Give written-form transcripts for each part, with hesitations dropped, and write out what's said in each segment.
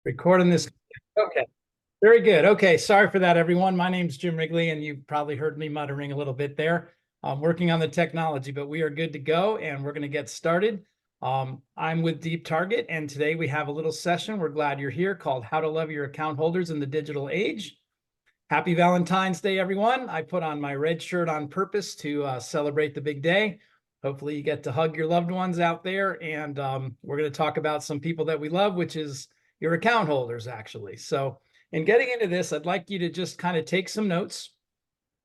Recording this. Okay, very good. Okay, sorry for that, everyone. My name's Jim Wrigley, and you probably heard me muttering a little bit there. I'm working on the technology, but we are good to go, and we're going to get started. I'm with Deep Target, and today we have a little session. We're glad you're here called How to Love Your Account Holders in the Digital Age. Happy Valentine's Day, everyone. I put on my red shirt on purpose to celebrate the big day. Hopefully you get to hug your loved ones out there, and we're going to talk about some people that we love, which is your account holders, actually. So in getting into this, I'd like you to just kind of take some notes.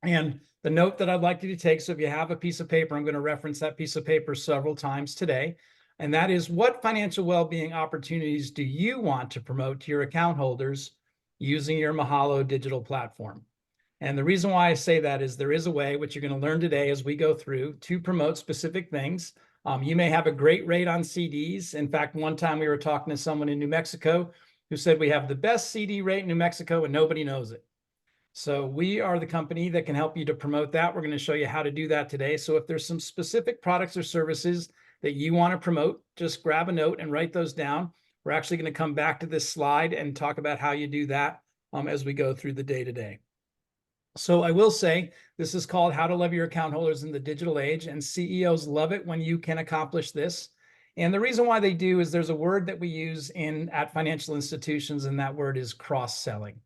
And the note that I'd like you to take, so if you have a piece of paper, I'm going to reference that piece of paper several times today. And that is, what financial well-being opportunities do you want to promote to your account holders using your Mahalo digital platform? And the reason why I say that is there is a way, which you're going to learn today as we go through, to promote specific things. You may have a great rate on CDs. In fact, one time we were talking to someone in New Mexico who said we have the best CD rate in New Mexico and nobody knows it. So we are the company that can help you to promote that. We're going to show you how to do that today. So if there's some specific products or services that you want to promote, just grab a note and write those down. We're actually going to come back to this slide and talk about how you do that as we go through the day to day. So I will say this is called How to Love Your Account Holders in the Digital Age, and CEOs love it when you can accomplish this. And the reason why they do is there's a word that we use at financial institutions, and that word is cross-selling.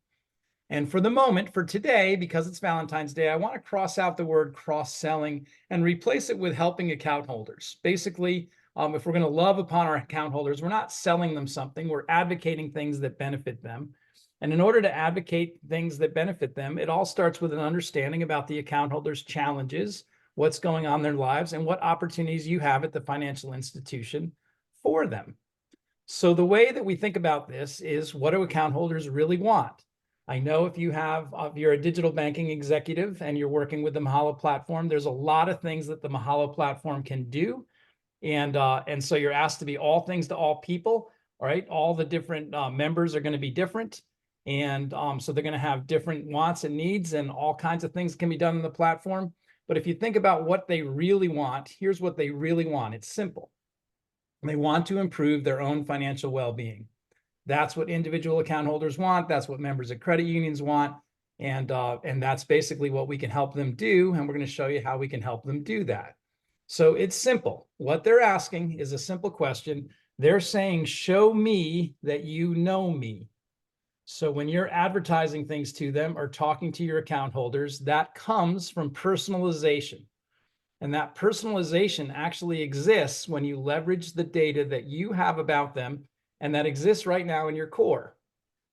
And for the moment, for today, because it's Valentine's Day, I want to cross out the word cross-selling and replace it with helping account holders. Basically, if we're going to love upon our account holders, we're not selling them something, we're advocating things that benefit them. And in order to advocate things that benefit them, it all starts with an understanding about the account holders' challenges, what's going on in their lives, and what opportunities you have at the financial institution for them. So the way that we think about this is, what do account holders really want? I know if you're a digital banking executive and you're working with the Mahalo platform, there's a lot of things that the Mahalo platform can do. And so you're asked to be all things to all people, all right? All the different members are going to be different. And so they're going to have different wants and needs, and all kinds of things can be done on the platform. But if you think about what they really want, here's what they really want. It's simple. They want to improve their own financial well-being. That's what individual account holders want. That's what members of credit unions want. And that's basically what we can help them do. And we're going to show you how we can help them do that. So it's simple. What they're asking is a simple question. They're saying, show me that you know me. So when you're advertising things to them or talking to your account holders, that comes from personalization. And that personalization actually exists when you leverage the data that you have about them, and that exists right now in your core.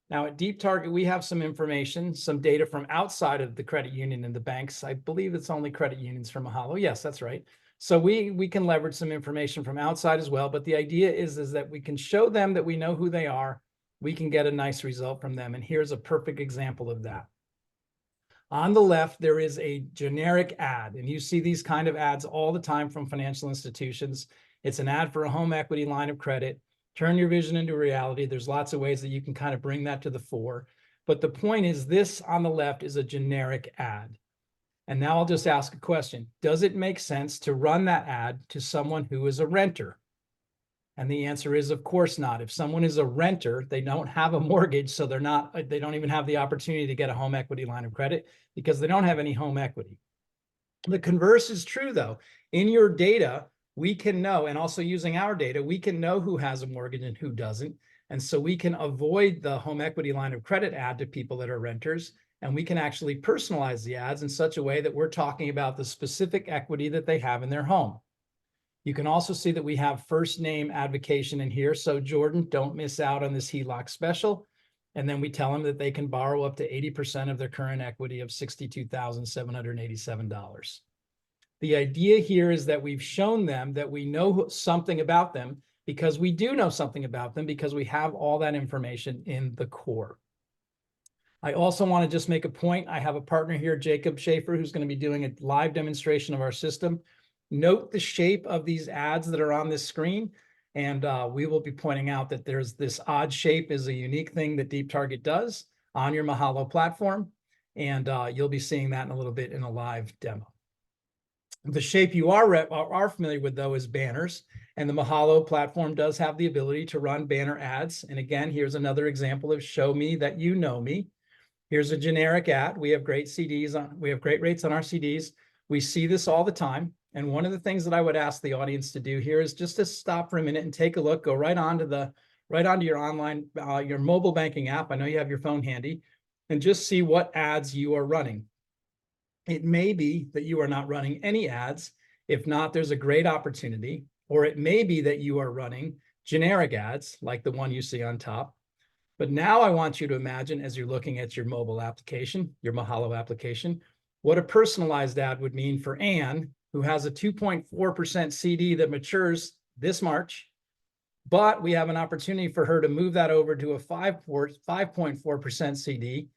Now at Deep Target, we have some information, some data from outside of the credit union and the banks. I believe it's only credit unions from Mahalo. Yes, that's right. So we can leverage some information from outside as well. But the idea is that we can show them that we know who they are. We can get a nice result from them. And here's a perfect example of that. On the left, there is a generic ad, and you see these kind of ads all the time from financial institutions. It's an ad for a home equity line of credit. Turn your vision into reality. There's lots of ways that you can kind of bring that to the fore. But the point is, this on the left is a generic ad. And now I'll just ask a question. Does it make sense to run that ad to someone who is a renter? And the answer is, of course not. If someone is a renter, they don't have a mortgage, so they don't even have the opportunity to get a home equity line of credit because they don't have any home equity. The converse is true, though. In your data, we can know, and also using our data, we can know who has a mortgage and who doesn't. And so we can avoid the home equity line of credit ad to people that are renters, and we can actually personalize the ads in such a way that we're talking about the specific equity that they have in their home. You can also see that we have first name advocation in here. So Jordan, don't miss out on this HELOC special. And then we tell them that they can borrow up to 80% of their current equity of $62,787. The idea here is that we've shown them that we know something about them, because we do know something about them, because we have all that information in the core. I also want to just make a point. I have a partner here, Jacob Schaefer, who's going to be doing a live demonstration of our system. Note the shape of these ads that are on this screen, and we will be pointing out that there's this odd shape is a unique thing that Deep Target does on your Mahalo platform, and you'll be seeing that in a little bit in a live demo. The shape you are familiar with, though, is banners. And the Mahalo platform does have the ability to run banner ads. And again, here's another example of show me that you know me. Here's a generic ad. We have great CDs on, we have great rates on our CDs. We see this all the time. And one of the things that I would ask the audience to do here is just to stop for a minute and take a look, go right onto your online, your mobile banking app. I know you have your phone handy, and just see what ads you are running. It may be that you are not running any ads. If not, there's a great opportunity. Or it may be that you are running generic ads like the one you see on top. But now I want you to imagine, as you're looking at your mobile application, your application, what a personalized ad would mean for Anne, who has a 2.4% CD that matures this March. But we have an opportunity for her to move that over to a 5.4% CD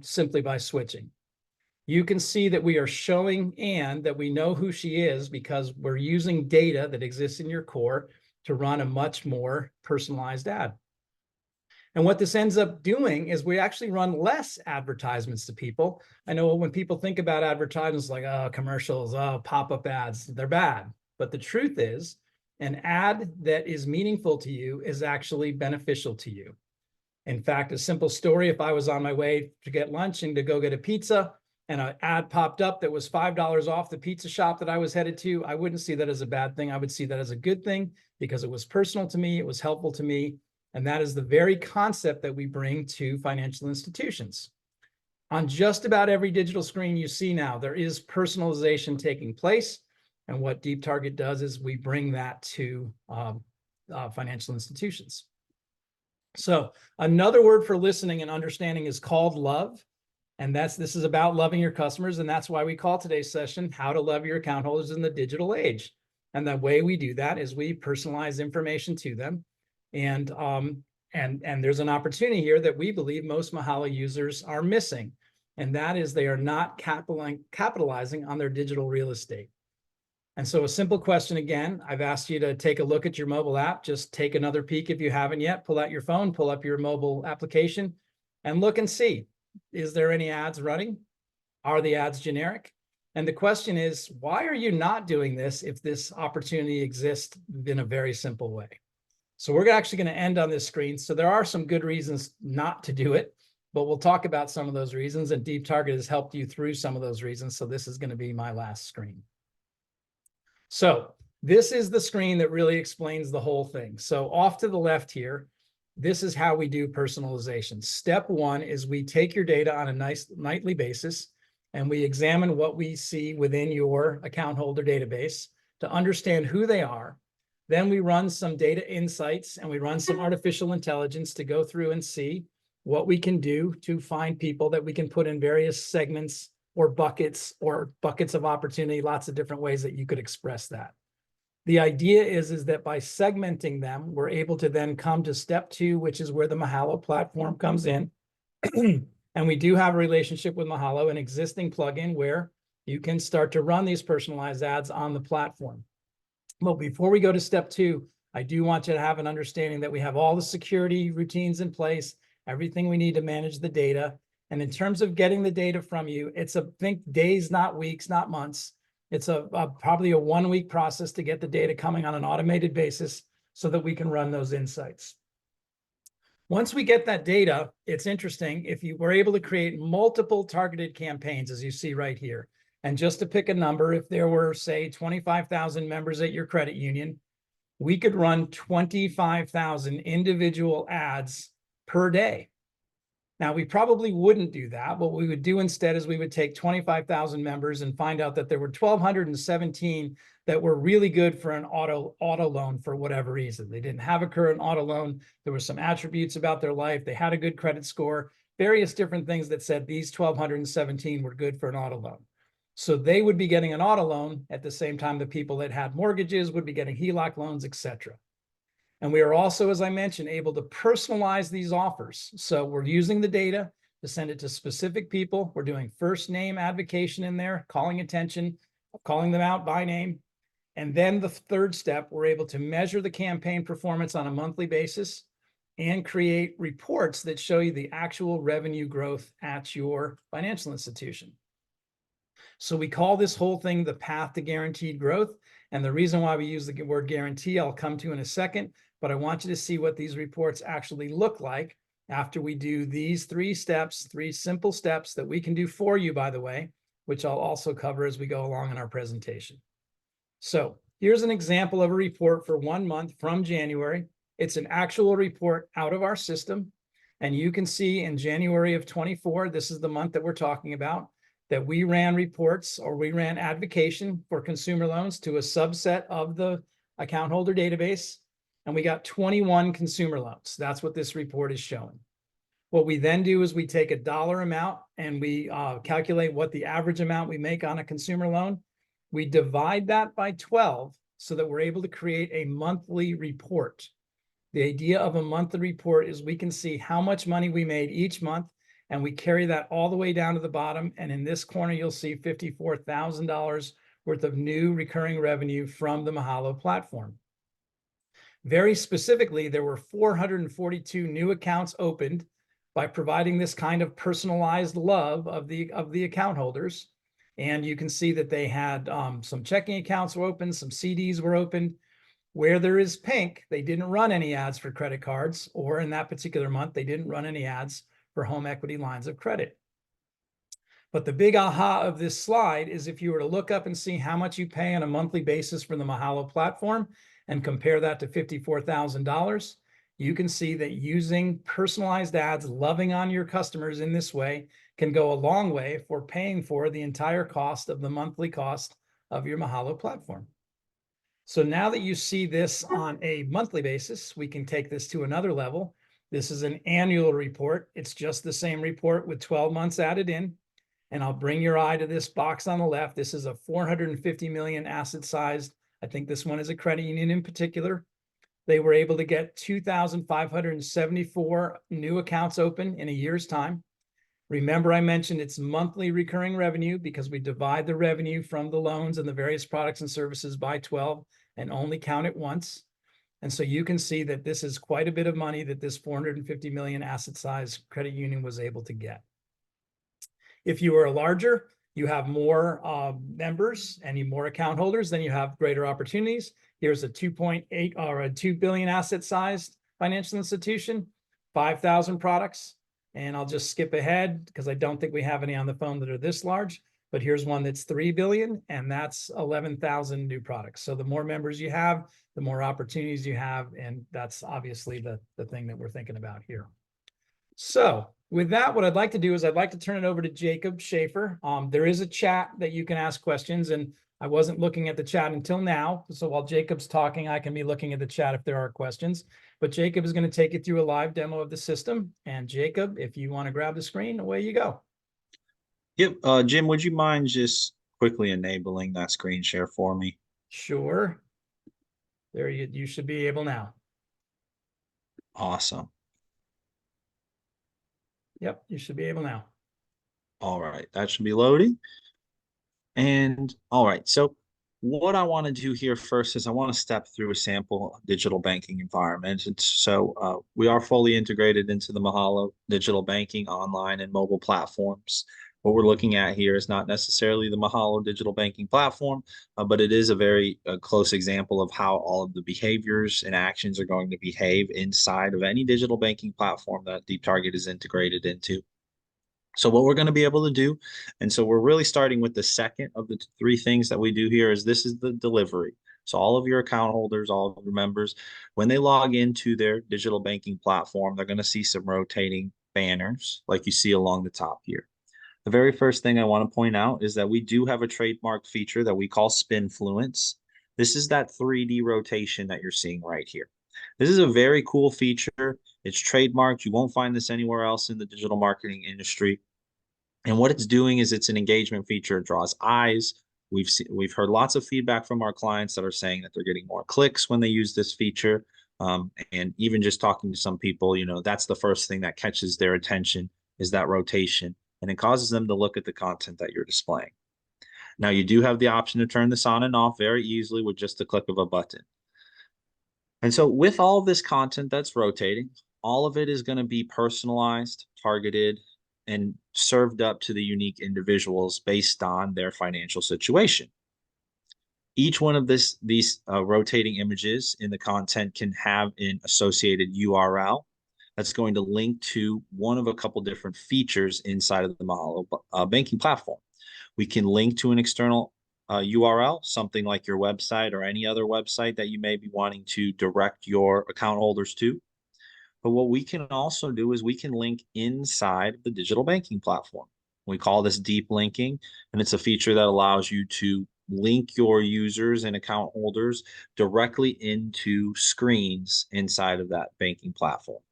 simply by switching. You can see that we are showing Anne that we know who she is because we're using data that exists in your core to run a much more personalized ad. And what this ends up doing is we actually run less advertisements to people. I know when people think about advertisements like, oh, commercials, oh, pop-up ads, they're bad. But the truth is, an ad that is meaningful to you is actually beneficial to you. In fact, a simple story, if I was on my way to get lunch and to go get a pizza, and an ad popped up that was $5 off the pizza shop that I was headed to, I wouldn't see that as a bad thing. I would see that as a good thing because it was personal to me, it was helpful to me, and that is the very concept that we bring to financial institutions. On just about every digital screen you see now, there is personalization taking place, and what Deep Target does is we bring that to financial institutions. So another word for listening and understanding is called love. And this is about loving your customers. And that's why we call today's session, How to Love Your Account Holders in the Digital Age. And the way we do that is we personalize information to them. And there's an opportunity here that we believe most Mahalo users are missing. And that is they are not capitalizing on their digital real estate. And so a simple question again, I've asked you to take a look at your mobile app. Just take another peek if you haven't yet. Pull out your phone, pull up your mobile application, and look and see. Is there any ads running? Are the ads generic? And the question is, why are you not doing this if this opportunity exists in a very simple way? So we're actually going to end on this screen. So there are some good reasons not to do it, but we'll talk about some of those reasons, and Deep Target has helped you through some of those reasons. So this is going to be my last screen. So this is the screen that really explains the whole thing. So off to the left here, this is how we do personalization. Step one is we take your data on a nice nightly basis, and we examine what we see within your account holder database to understand who they are. Then we run some data insights and we run some artificial intelligence to go through and see what we can do to find people that we can put in various segments or buckets of opportunity, lots of different ways that you could express that. The idea is that by segmenting them, we're able to then come to step two, which is where the Mahalo platform comes in. And we do have a relationship with Mahalo, an existing plugin where you can start to run these personalized ads on the platform. Well, before we go to step two, I do want you to have an understanding that we have all the security routines in place, everything we need to manage the data. And in terms of getting the data from you, it's think days, not weeks, not months. It's probably a 1-week process to get the data coming on an automated basis so that we can run those insights. Once we get that data, it's interesting if you were able to create multiple targeted campaigns, as you see right here. And just to pick a number, if there were, say, 25,000 members at your credit union, we could run 25,000 individual ads per day. Now, we probably wouldn't do that. What we would do instead is we would take 25,000 members and find out that there were 1,217 that were really good for an auto loan for whatever reason. They didn't have a current auto loan. There were some attributes about their life. They had a good credit score, various different things that said these 1,217 were good for an auto loan. So they would be getting an auto loan at the same time the people that had mortgages would be getting HELOC loans, etc. And we are also, as I mentioned, able to personalize these offers. So we're using the data to send it to specific people. We're doing first name advocation in there, calling attention, calling them out by name. And then the third step, we're able to measure the campaign performance on a monthly basis and create reports that show you the actual revenue growth at your financial institution. So we call this whole thing the path to guaranteed growth. And the reason why we use the word guarantee, I'll come to in a second, but I want you to see what these reports actually look like after we do these 3 steps, 3 simple steps that we can do for you, by the way, which I'll also cover as we go along in our presentation. So here's an example of a report for 1 month from January. It's an actual report out of our system. And you can see in January of 24, this is the month that we're talking about, that we ran reports, or we ran advocation for consumer loans to a subset of the account holder database. And we got 21 consumer loans. That's what this report is showing. What we then do is we take a dollar amount and we calculate what the average amount we make on a consumer loan. We divide that by 12 so that we're able to create a monthly report. The idea of a monthly report is we can see how much money we made each month, and we carry that all the way down to the bottom. And in this corner, you'll see $54,000 worth of new recurring revenue from the Mahalo platform. Very specifically, there were 442 new accounts opened by providing this kind of personalized love of the account holders. And you can see that they had some checking accounts were open, some CDs were opened. Where there is pink, they didn't run any ads for credit cards, or in that particular month, they didn't run any ads for home equity lines of credit. But the big aha of this slide is if you were to look up and see how much you pay on a monthly basis for the Mahalo platform and compare that to $54,000, you can see that using personalized ads, loving on your customers in this way, can go a long way for paying for the entire cost of the monthly cost of your Mahalo platform. So now that you see this on a monthly basis, we can take this to another level. This is an annual report. It's just the same report with 12 months added in. And I'll bring your eye to this box on the left. This is a 450 million asset sized. I think this one is a credit union in particular. They were able to get 2,574 new accounts open in a year's time. Remember, I mentioned it's monthly recurring revenue because we divide the revenue from the loans and the various products and services by 12 and only count it once. And so you can see that this is quite a bit of money that this 450 million asset size credit union was able to get. If you are larger, you have more members and more account holders, then you have greater opportunities. Here's a 2.8 or a 2 billion asset sized financial institution, 5,000 products. And I'll just skip ahead because I don't think we have any on the phone that are this large. But here's one that's 3 billion, and that's 11,000 new products. So the more members you have, the more opportunities you have. And that's obviously the thing that we're thinking about here. So with that, what I'd like to do is I'd like to turn it over to Jacob Schaefer. There is a chat that you can ask questions, and I wasn't looking at the chat until now. So while Jacob's talking, I can be looking at the chat if there are questions. But Jacob is going to take you through a live demo of the system. And Jacob, if you want to grab the screen, away you go. Yep. Jim, would you mind just quickly enabling that screen share for me? Sure. There you should be able now. Awesome. Yep, you should be able now. All right, that should be loading. And all right, so what I want to do here first is I want to step through a sample digital banking environment. And so we are fully integrated into the Mahalo digital banking online and mobile platforms. What we're looking at here is not necessarily the Mahalo digital banking platform, but it is a very close example of how all of the behaviors and actions are going to behave inside of any digital banking platform that Deep Target is integrated into. So what we're going to be able to do, and so we're really starting with the second of the 3 things that we do here is this is the delivery. So all of your account holders, all of your members, when they log into their digital banking platform, they're going to see some rotating banners like you see along the top here. The very first thing I want to point out is that we do have a trademark feature that we call Spinfluence. This is that 3D rotation that you're seeing right here. This is a very cool feature. It's trademarked. You won't find this anywhere else in the digital marketing industry. And what it's doing is it's an engagement feature. It draws eyes. We've heard lots of feedback from our clients that are saying that they're getting more clicks when they use this feature. And even just talking to some people, you know, that's the first thing that catches their attention is that rotation. And it causes them to look at the content that you're displaying. Now, you do have the option to turn this on and off very easily with just a click of a button. And so with all of this content that's rotating, all of it is going to be personalized, targeted, and served up to the unique individuals based on their financial situation. Each one of these rotating images in the content can have an associated URL that's going to link to one of a couple different features inside of the Mahalo banking platform. We can link to an external URL, something like your website or any other website that you may be wanting to direct your account holders to. But what we can also do is we can link inside the digital banking platform. We call this deep linking, and it's a feature that allows you to link your users and account holders directly into screens inside of that banking platform.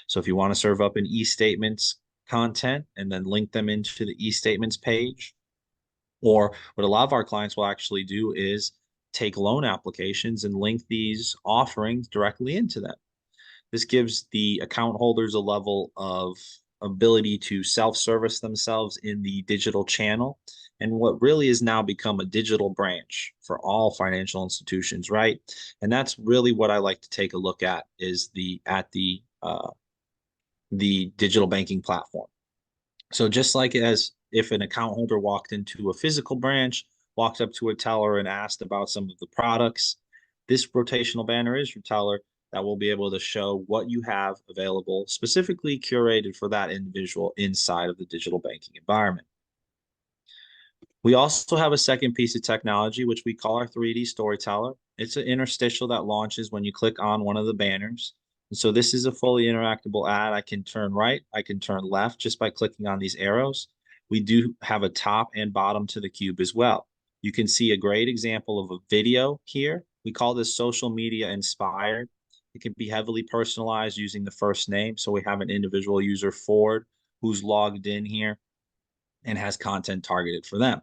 So if you want to serve up an e-statements content and then link them into the e-statements page, or what a lot of our clients will actually do is take loan applications and link these offerings directly into them. This gives the account holders a level of ability to self-service themselves in the digital channel and what really has now become a digital branch for all financial institutions, right? And that's really what I like to take a look at is the digital banking platform. So just like as if an account holder walked into a physical branch, walked up to a teller and asked about some of the products, this rotational banner is your teller that will be able to show what you have available, specifically curated for that individual inside of the digital banking environment. We also have a second piece of technology, which we call our 3D storyteller. It's an interstitial that launches when you click on one of the banners. And so this is a fully interactable ad. I can turn right, I can turn left just by clicking on these arrows. We do have a top and bottom to the cube as well. You can see a great example of a video here. We call this social media inspired. It can be heavily personalized using the first name. So we have an individual user, Ford, who's logged in here and has content targeted for them.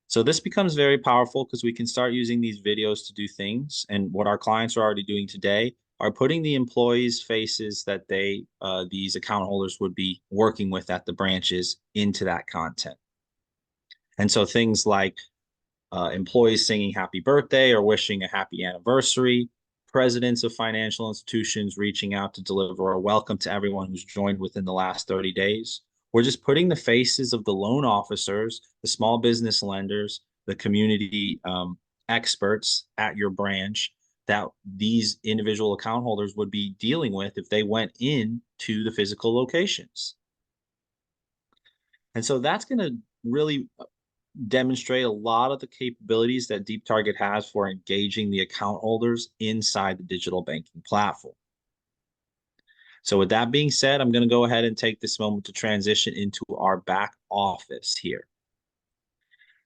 So this becomes very powerful because we can start using these videos to do things. And what our clients are already doing today are putting the employees' faces that these account holders would be working with at the branches into that content. And so things like employees singing happy birthday or wishing a happy anniversary, presidents of financial institutions reaching out to deliver a welcome to everyone who's joined within the last 30 days. We're just putting the faces of the loan officers, the small business lenders, the community experts at your branch that these individual account holders would be dealing with if they went in to the physical locations. And so that's going to really demonstrate a lot of the capabilities that Deep Target has for engaging the account holders inside the digital banking platform. So with that being said, I'm going to go ahead and take this moment to transition into our back office here.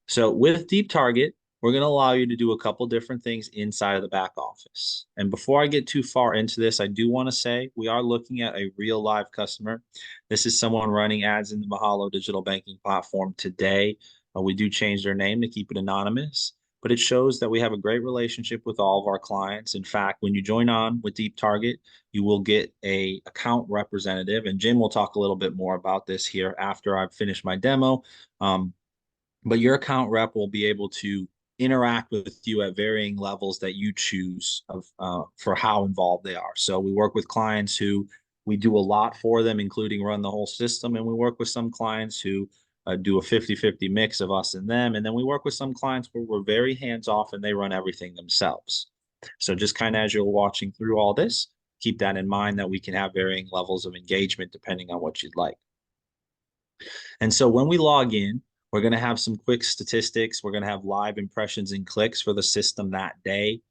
So with Deep Target, we're going to allow you to do a couple different things inside of the back office. And before I get too far into this, I do want to say we are looking at a real live customer. This is someone running ads in the Mahalo digital banking platform today. We do change their name to keep it anonymous, but it shows that we have a great relationship with all of our clients. In fact, when you join on with Deep Target, you will get a account representative, and Jim will talk a little bit more about this here after I've finished my demo. But your account rep will be able to interact with you at varying levels that you choose for how involved they are. So we work with clients who we do a lot for them, including run the whole system. And we work with some clients who do a 50-50 mix of us and them. And then we work with some clients where we're very hands-off and they run everything themselves. So just kind of as you're watching through all this, keep that in mind that we can have varying levels of engagement depending on what you'd like. And so when we log in, we're going to have some quick statistics. We're going to have live impressions and clicks for the system that day.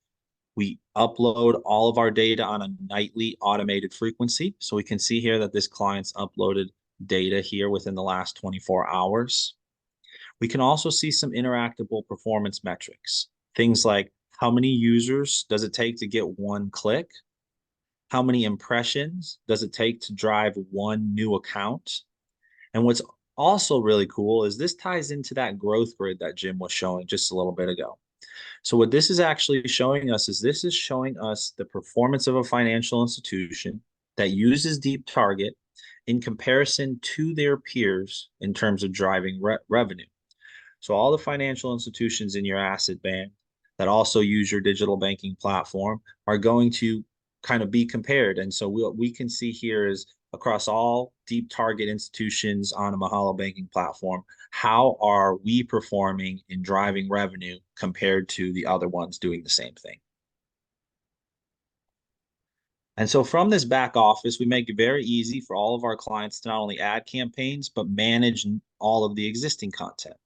We upload all of our data on a nightly automated frequency. So we can see here that this client's uploaded data here within the last 24 hours. We can also see some interactable performance metrics. Things like how many users does it take to get one click? How many impressions does it take to drive one new account? And what's also really cool is this ties into that growth grid that Jim was showing just a little bit ago. So what this is actually showing us is this is showing us the performance of a financial institution that uses Deep Target in comparison to their peers in terms of driving revenue. So all the financial institutions in your asset band that also use your digital banking platform are going to kind of be compared. And so what we can see here is across all deep target institutions on a Mahalo banking platform, how are we performing in driving revenue compared to the other ones doing the same thing? And so from this back office, we make it very easy for all of our clients to not only add campaigns, but manage all of the existing content.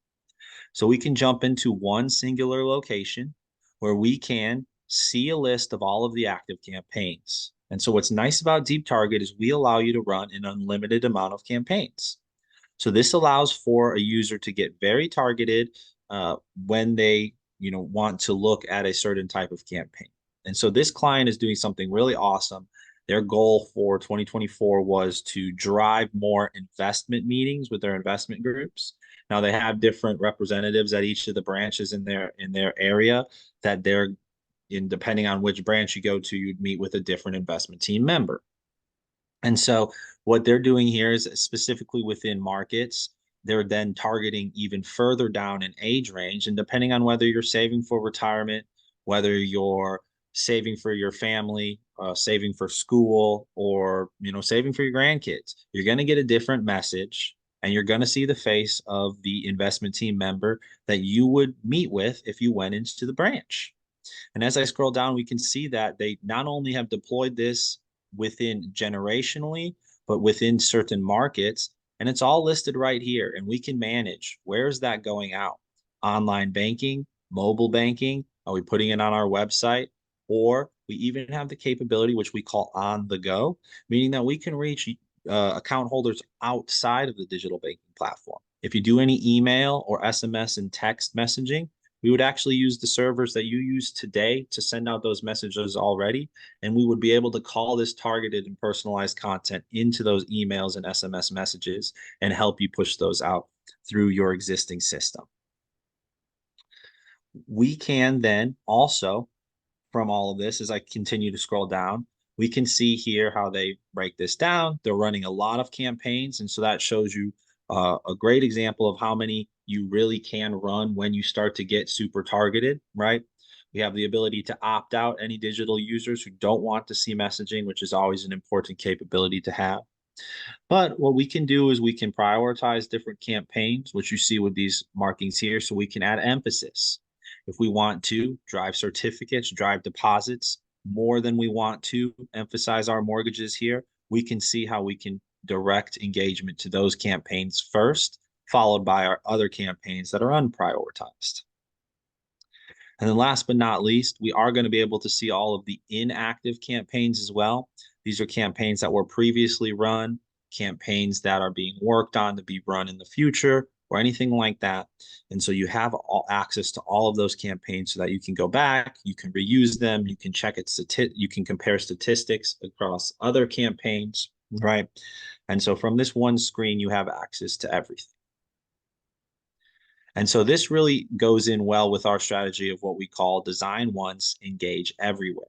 So we can jump into one singular location where we can see a list of all of the active campaigns. And so what's nice about Deep Target is we allow you to run an unlimited amount of campaigns. So this allows for a user to get very targeted when they, want to look at a certain type of campaign. And so this client is doing something really awesome. Their goal for 2024 was to drive more investment meetings with their investment groups. Now they have different representatives at each of the branches in their area that they're in, depending on which branch you go to, you'd meet with a different investment team member. And so what they're doing here is specifically within markets, they're then targeting even further down in age range. And depending on whether you're saving for retirement, whether you're saving for your family, saving for school, or saving for your grandkids, you're going to get a different message, and you're going to see the face of the investment team member that you would meet with if you went into the branch. And as I scroll down, we can see that they not only have deployed this within generationally, but within certain markets. And it's all listed right here. And we can manage where is that going out? Online banking, mobile banking. Are we putting it on our website? Or we even have the capability, which we call on the go, meaning that we can reach account holders outside of the digital banking platform. If you do any email or SMS and text messaging, we would actually use the servers that you use today to send out those messages already. And we would be able to call this targeted and personalized content into those emails and SMS messages and help you push those out through your existing system. We can then also, from all of this, as I continue to scroll down, we can see here how they break this down. They're running a lot of campaigns. And so that shows you a great example of how many you really can run when you start to get super targeted, right? We have the ability to opt out any digital users who don't want to see messaging, which is always an important capability to have. But what we can do is we can prioritize different campaigns, which you see with these markings here, so we can add emphasis. If we want to drive certificates, drive deposits more than we want to emphasize our mortgages here, we can see how we can direct engagement to those campaigns first, followed by our other campaigns that are unprioritized. And then last but not least, we are going to be able to see all of the inactive campaigns as well. These are campaigns that were previously run, campaigns that are being worked on to be run in the future, or anything like that. And so you have all access to all of those campaigns so that you can go back, you can reuse them, you can check it, you can compare statistics across other campaigns, right? And so from this one screen, you have access to everything. And so this really goes in well with our strategy of what we call design once, engage everywhere.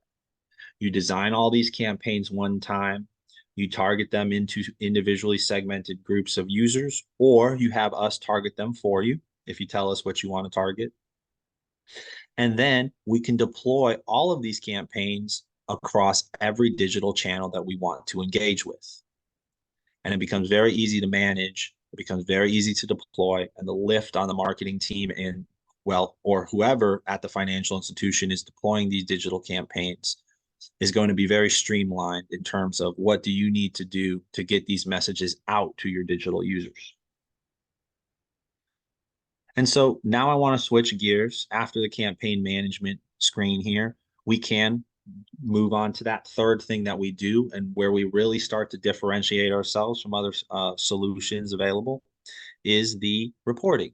You design all these campaigns one time, you target them into individually segmented groups of users, or you have us target them for you if you tell us what you want to target. And then we can deploy all of these campaigns across every digital channel that we want to engage with. And it becomes very easy to manage. It becomes very easy to deploy, and the lift on the marketing team and or whoever at the financial institution is deploying these digital campaigns is going to be very streamlined in terms of what do you need to do to get these messages out to your digital users. And so now I want to switch gears. After the campaign management screen here, we can move on to that third thing that we do and where we really start to differentiate ourselves from other solutions available is the reporting.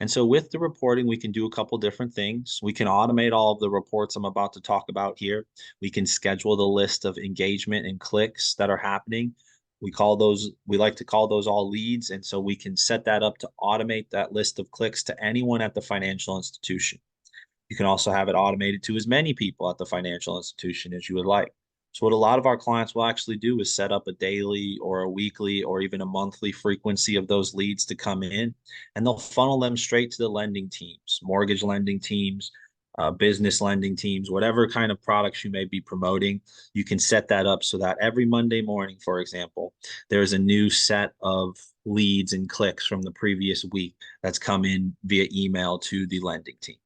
And so with the reporting, we can do a couple different things. We can automate all of the reports I'm about to talk about here. We can schedule the list of engagement and clicks that are happening. We like to call those all leads. And so we can set that up to automate that list of clicks to anyone at the financial institution. You can also have it automated to as many people at the financial institution as you would like. So what a lot of our clients will actually do is set up a daily or a weekly or even a monthly frequency of those leads to come in, and they'll funnel them straight to the lending teams, mortgage lending teams, business lending teams, whatever kind of products you may be promoting, you can set that up so that every Monday morning, for example, there's a new set of leads and clicks from the previous week that's come in via email to the lending team.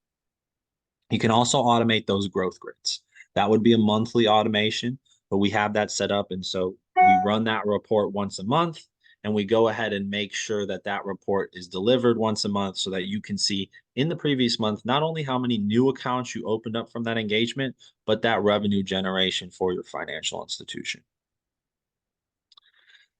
You can also automate those growth grids. That would be a monthly automation, but we have that set up. And so we run that report once a month, and we go ahead and make sure that that report is delivered once a month so that you can see in the previous month not only how many new accounts you opened up from that engagement, but that revenue generation for your financial institution.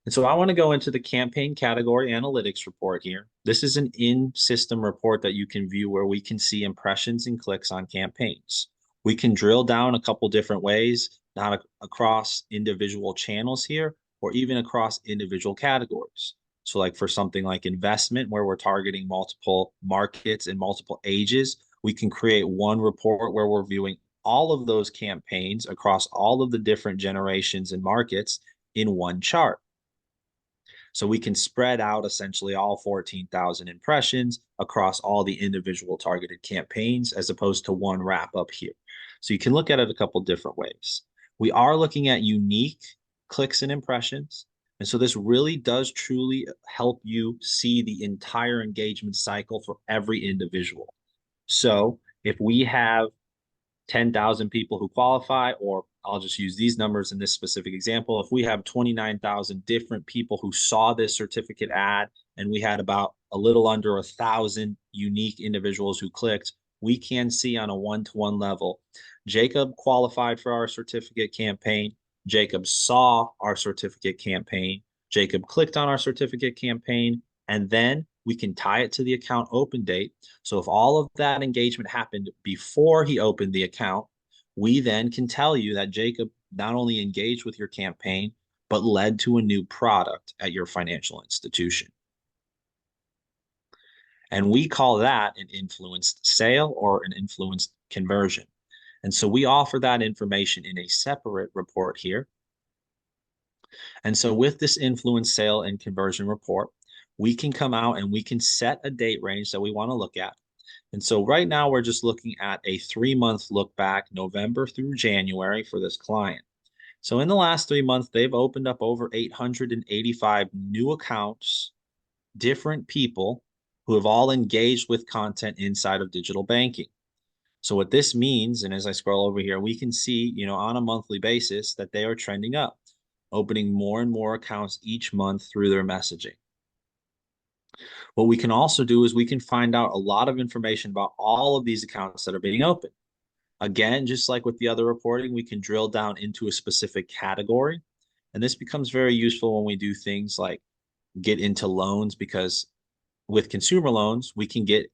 And so I want to go into the campaign category analytics report here. This is an in-system report that you can view where we can see impressions and clicks on campaigns. We can drill down a couple different ways, not across individual channels here, or even across individual categories. So like for something like investment, where we're targeting multiple markets and multiple ages, we can create one report where we're viewing all of those campaigns across all of the different generations and markets in one chart. So we can spread out essentially all 14,000 impressions across all the individual targeted campaigns as opposed to one wrap up here. So you can look at it a couple different ways. We are looking at unique clicks and impressions. And so this really does truly help you see the entire engagement cycle for every individual. So if we have 10,000 people who qualify, or I'll just use these numbers in this specific example. If we have 29,000 different people who saw this certificate ad, and we had about a little under 1,000 unique individuals who clicked, we can see on a one-to-one level, Jacob qualified for our certificate campaign. Jacob saw our certificate campaign. Jacob clicked on our certificate campaign, and then we can tie it to the account open date. So if all of that engagement happened before he opened the account, we then can tell you that Jacob not only engaged with your campaign, but led to a new product at your financial institution. And we call that an influenced sale or an influenced conversion. And so we offer that information in a separate report here. And so with this influence sale and conversion report, we can come out and we can set a date range that we want to look at. And so right now we're just looking at a 3-month look back, November through January for this client. So in the last 3 months, they've opened up over 885 new accounts, different people who have all engaged with content inside of digital banking. So what this means, and as I scroll over here, we can see, on a monthly basis that they are trending up, opening more and more accounts each month through their messaging. What we can also do is we can find out a lot of information about all of these accounts that are being opened. Again, just like with the other reporting, we can drill down into a specific category. And this becomes very useful when we do things like get into loans, because with consumer loans, we can get,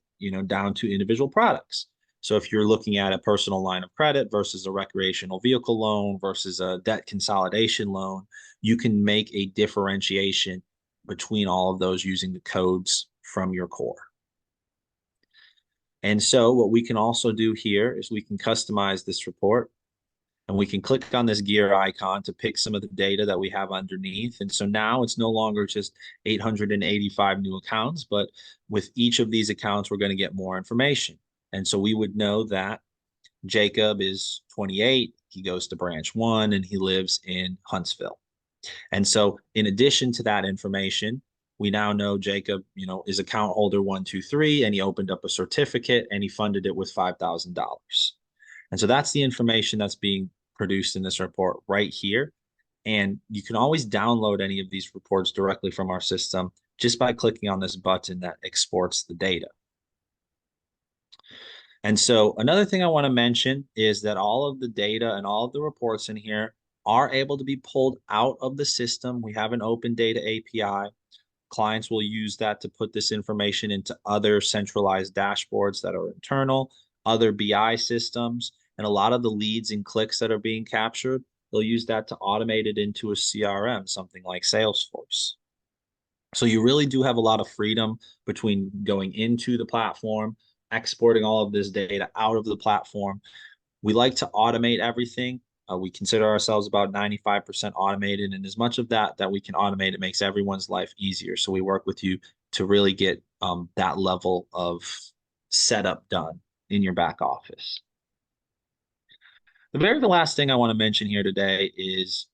down to individual products. So if you're looking at a personal line of credit versus a recreational vehicle loan versus a debt consolidation loan, you can make a differentiation between all of those using the codes from your core. And so what we can also do here is we can customize this report, and we can click on this gear icon to pick some of the data that we have underneath. And so now it's no longer just 885 new accounts, but with each of these accounts, we're going to get more information. And so we would know that Jacob is 28, he goes to branch 1, and he lives in Huntsville. And so in addition to that information, we now know Jacob, is account holder 123, and he opened up a certificate and he funded it with $5,000. And so that's the information that's being produced in this report right here. And you can always download any of these reports directly from our system just by clicking on this button that exports the data. And so another thing I want to mention is that all of the data and all of the reports in here are able to be pulled out of the system. We have an open data API. Clients will use that to put this information into other centralized dashboards that are internal, other BI systems, and a lot of the leads and clicks that are being captured, they'll use that to automate it into a CRM, something like Salesforce. So you really do have a lot of freedom between going into the platform, exporting all of this data out of the platform. We like to automate everything. We consider ourselves about 95% automated, and as much of that we can automate, it makes everyone's life easier. So we work with you to really get that level of setup done. in your back office. The very last thing I want to mention here today is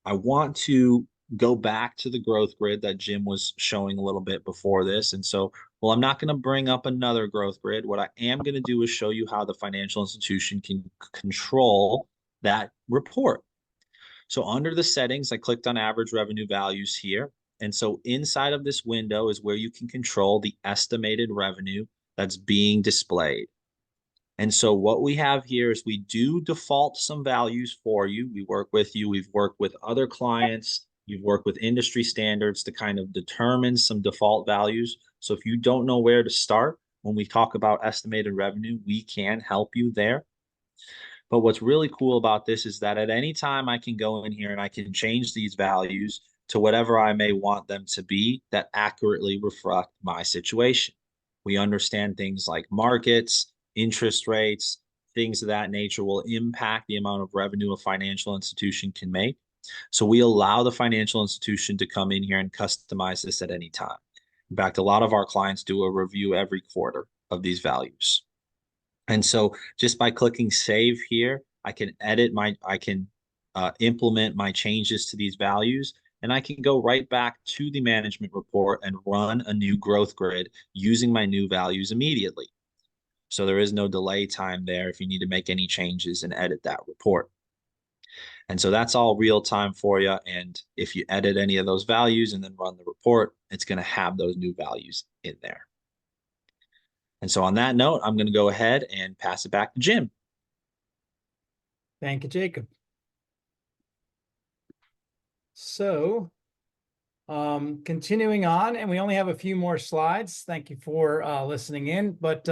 I want to go back to the growth grid that Jim was showing a little bit before this. And so, well, I'm not going to bring up another growth grid. What I am going to do is show you how the financial institution can control that report. So under the settings, I clicked on average revenue values here. And so inside of this window is where you can control the estimated revenue that's being displayed. And so what we have here is we do default some values for you. We work with you. We've worked with other clients. You've worked with industry standards to kind of determine some default values. So if you don't know where to start, when we talk about estimated revenue, we can help you there. But what's really cool about this is that at any time I can go in here and I can change these values to whatever I may want them to be that accurately reflect my situation. We understand things like markets, interest rates, things of that nature will impact the amount of revenue a financial institution can make. So we allow the financial institution to come in here and customize this at any time. In fact, a lot of our clients do a review every quarter of these values. And so just by clicking save here, I can implement my changes to these values, and I can go right back to the management report and run a new growth grid using my new values immediately. So there is no delay time there if you need to make any changes and edit that report. And so that's all real time for you. And if you edit any of those values and then run the report, it's going to have those new values in there. And so on that note, I'm going to go ahead and pass it back to Jim. Thank you, Jacob. So continuing on, and we only have a few more slides. Thank you for listening in, but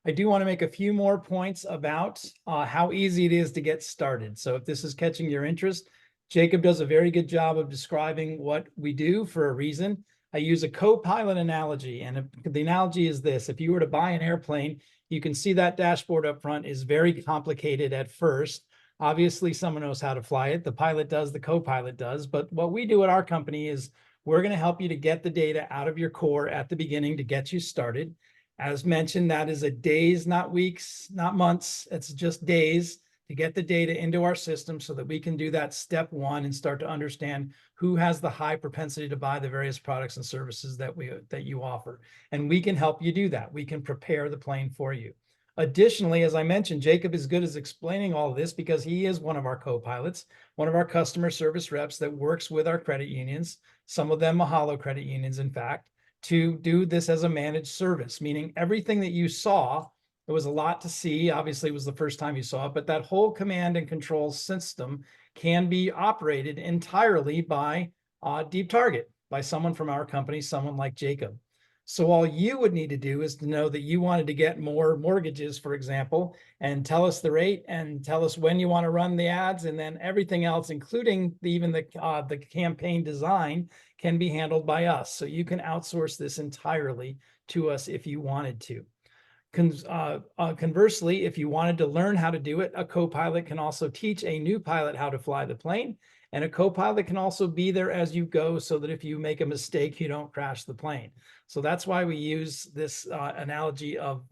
I do want to make a few more points about how easy it is to get started. So if this is catching your interest, Jacob does a very good job of describing what we do for a reason. I use a co-pilot analogy, and the analogy is this: if you were to buy an airplane, you can see that dashboard up front is very complicated at first. Obviously, someone knows how to fly it. The pilot does, the co-pilot does. But what we do at our company is we're going to help you to get the data out of your core at the beginning to get you started. As mentioned, that is a days, not weeks, not months. It's just days to get the data into our system so that we can do that step one and start to understand who has the high propensity to buy the various products and services that you offer. And we can help you do that. We can prepare the plane for you. Additionally, as I mentioned, Jacob is good at explaining all of this because he is one of our co-pilots, one of our customer service reps that works with our credit unions, some of them Mahalo credit unions, in fact, to do this as a managed service, meaning everything that you saw, it was a lot to see. Obviously, it was the first time you saw it, but that whole command and control system can be operated entirely by Deep Target, by someone from our company, someone like Jacob. So all you would need to do is to know that you wanted to get more mortgages, for example, and tell us the rate and tell us when you want to run the ads, and then everything else, including even the campaign design, can be handled by us. So you can outsource this entirely to us if you wanted to. Conversely, if you wanted to learn how to do it, a co-pilot can also teach a new pilot how to fly the plane. And a co-pilot can also be there as you go so that if you make a mistake, you don't crash the plane. So that's why we use this analogy of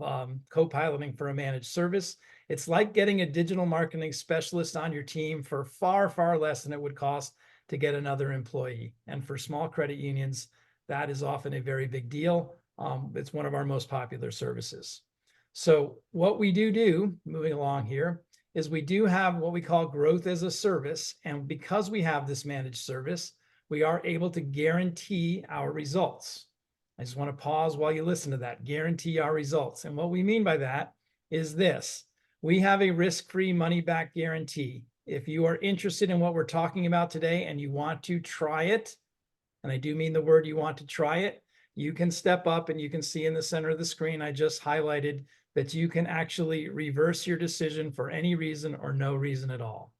co-piloting for a managed service. It's like getting a digital marketing specialist on your team for far, far less than it would cost to get another employee. And for small credit unions, that is often a very big deal. It's one of our most popular services. So what we do, moving along here, is we do have what we call growth as a service. And because we have this managed service, we are able to guarantee our results. I just want to pause while you listen to that. Guarantee our results. And what we mean by that is this: we have a risk-free money-back guarantee. If you are interested in what we're talking about today and you want to try it, and I do mean the word you want to try it, you can step up and you can see in the center of the screen I just highlighted that you can actually reverse your decision for any reason or no reason at all.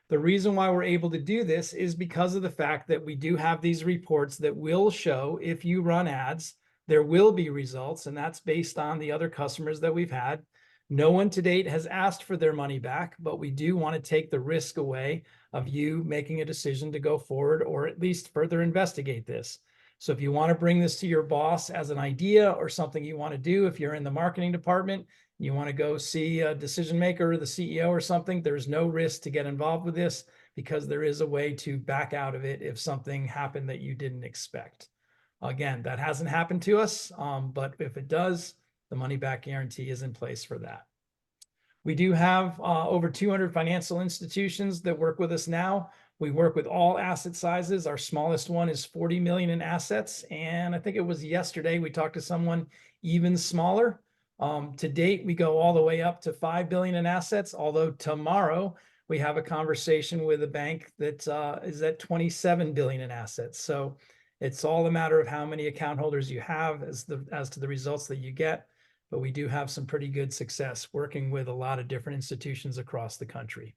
The reason why we're able to do this is because of the fact that we do have these reports that will show if you run ads, there will be results, and that's based on the other customers that we've had. No one to date has asked for their money back, but we do want to take the risk away of you making a decision to go forward or at least further investigate this. So if you want to bring this to your boss as an idea or something you want to do, if you're in the marketing department, you want to go see a decision maker or the CEO or something, there's no risk to get involved with this because there is a way to back out of it if something happened that you didn't expect. Again, that hasn't happened to us, but if it does, the money back guarantee is in place for that. We do have over 200 financial institutions that work with us now. We work with all asset sizes. Our smallest one is 40 million in assets. And I think it was yesterday we talked to someone even smaller. To date, we go all the way up to 5 billion in assets, although tomorrow we have a conversation with a bank that is at 27 billion in assets. So it's all a matter of how many account holders you have as to the results that you get. But we do have some pretty good success working with a lot of different institutions across the country.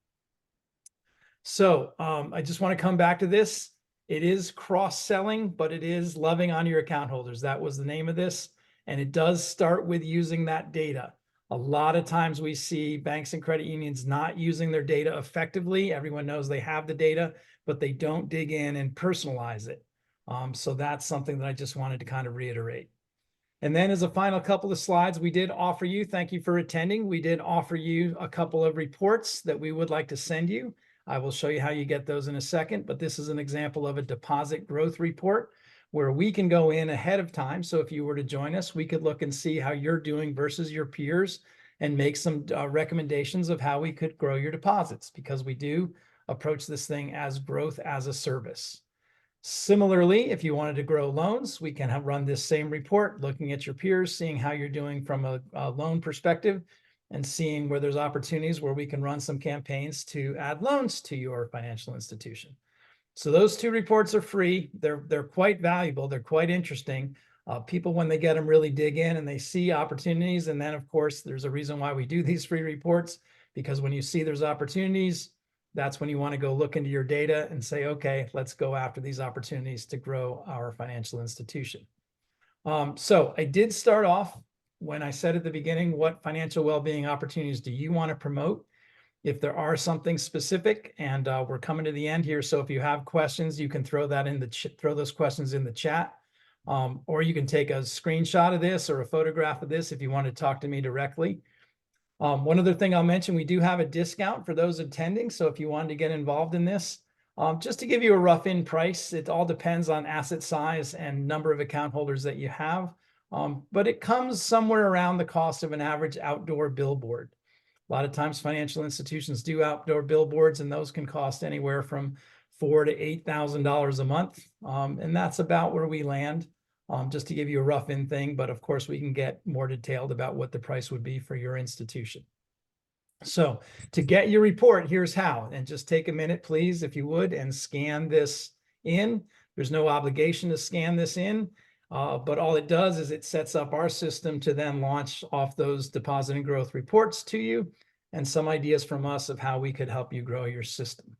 So I just want to come back to this. It is cross-selling, but it is loving on your account holders. That was the name of this. And it does start with using that data. A lot of times we see banks and credit unions not using their data effectively. Everyone knows they have the data, but they don't dig in and personalize it. So that's something that I just wanted to kind of reiterate. And then as a final couple of slides, we did offer you, thank you for attending. We did offer you a couple of reports that we would like to send you. I will show you how you get those in a second, but this is an example of a deposit growth report where we can go in ahead of time. So if you were to join us, we could look and see how you're doing versus your peers and make some recommendations of how we could grow your deposits, because we do approach this thing as growth as a service. Similarly, if you wanted to grow loans, we can run this same report, looking at your peers, seeing how you're doing from a loan perspective, and seeing where there's opportunities where we can run some campaigns to add loans to your financial institution. So those two reports are free. They're quite valuable. They're quite interesting. People, when they get them, really dig in and they see opportunities. And then, of course, there's a reason why we do these free reports, because when you see there's opportunities, that's when you want to go look into your data and say, okay, let's go after these opportunities to grow our financial institution. So I did start off when I said at the beginning, what financial well-being opportunities do you want to promote? If there are something specific, and we're coming to the end here, so if you have questions, you can throw those questions in the chat, or you can take a screenshot of this or a photograph of this if you want to talk to me directly. One other thing I'll mention, we do have a discount for those attending. So if you wanted to get involved in this, just to give you a rough in price, it all depends on asset size and number of account holders that you have. But it comes somewhere around the cost of an average outdoor billboard. A lot of times financial institutions do outdoor billboards, and those can cost anywhere from $4,000 to $8,000 a month. And that's about where we land. Just to give you a rough in thing, but of course we can get more detailed about what the price would be for your institution. So to get your report, here's how, and just take a minute, please, if you would, and scan this in. There's no obligation to scan this in, but all it does is it sets up our system to then launch off those deposit and growth reports to you, and some ideas from us of how we could help you grow your system.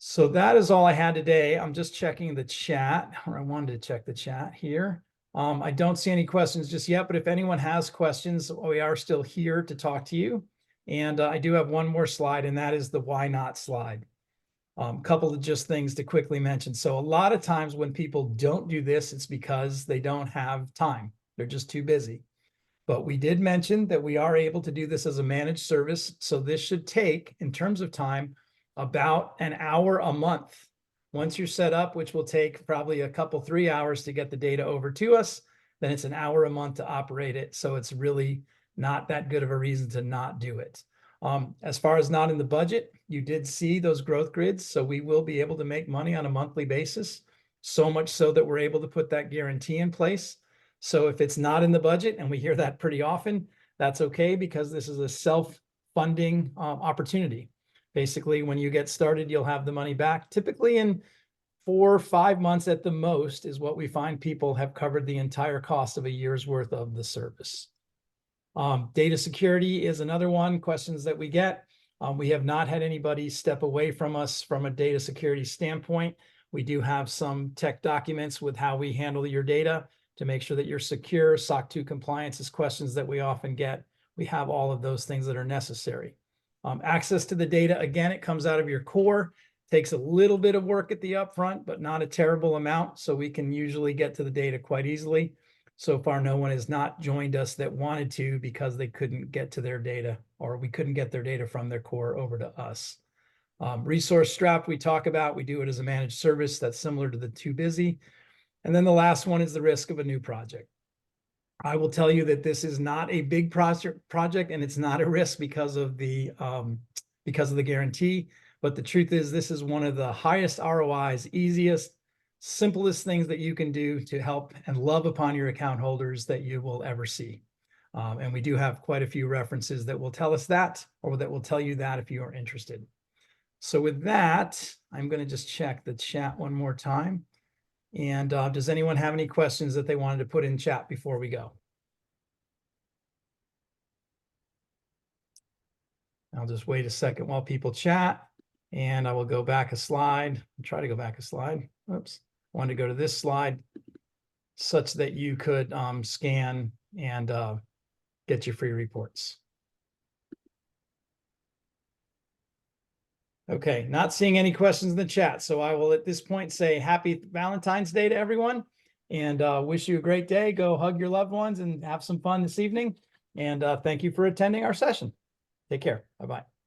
So that is all I had today. I'm just checking the chat, or I wanted to check the chat here. I don't see any questions just yet, but if anyone has questions, we are still here to talk to you. And I do have one more slide, and that is the why not slide. Couple of just things to quickly mention. So a lot of times when people don't do this, it's because they don't have time. They're just too busy. But we did mention that we are able to do this as a managed service. So this should take, in terms of time, about an hour a month. Once you're set up, which will take probably a couple, 3 hours to get the data over to us, then it's an hour a month to operate it. So it's really not that good of a reason to not do it. As far as not in the budget, you did see those growth grids. So we will be able to make money on a monthly basis, so much so that we're able to put that guarantee in place. So if it's not in the budget, and we hear that pretty often, that's okay, because this is a self-funding opportunity. Basically, when you get started, you'll have the money back. Typically in 4 or 5 months at the most is what we find people have covered the entire cost of a year's worth of the service. Data security is another one, questions that we get. We have not had anybody step away from us from a data security standpoint. We do have some tech documents with how we handle your data to make sure that you're secure. SOC 2 compliance is questions that we often get. We have all of those things that are necessary. Access to the data, again, it comes out of your core. Takes a little bit of work at the upfront, but not a terrible amount. So we can usually get to the data quite easily. So far, no one has not joined us that wanted to because they couldn't get to their data, or we couldn't get their data from their core over to us. Resource strapped, we talk about, we do it as a managed service that's similar to the Too Busy. And then the last one is the risk of a new project. I will tell you that this is not a big project, and it's not a risk because of the guarantee. But the truth is, this is one of the highest ROIs, easiest, simplest things that you can do to help and love upon your account holders that you will ever see. And we do have quite a few references that will tell us that, or that will tell you that if you are interested. So with that, I'm going to just check the chat one more time. And does anyone have any questions that they wanted to put in chat before we go? I'll just wait a second while people chat, and I will go back a slide. Try to go back a slide. Oops. I wanted to go to this slide such that you could scan and get your free reports. Okay, not seeing any questions in the chat. So I will at this point say happy Valentine's Day to everyone, and wish you a great day. Go hug your loved ones and have some fun this evening. And thank you for attending our session. Take care. Bye-bye.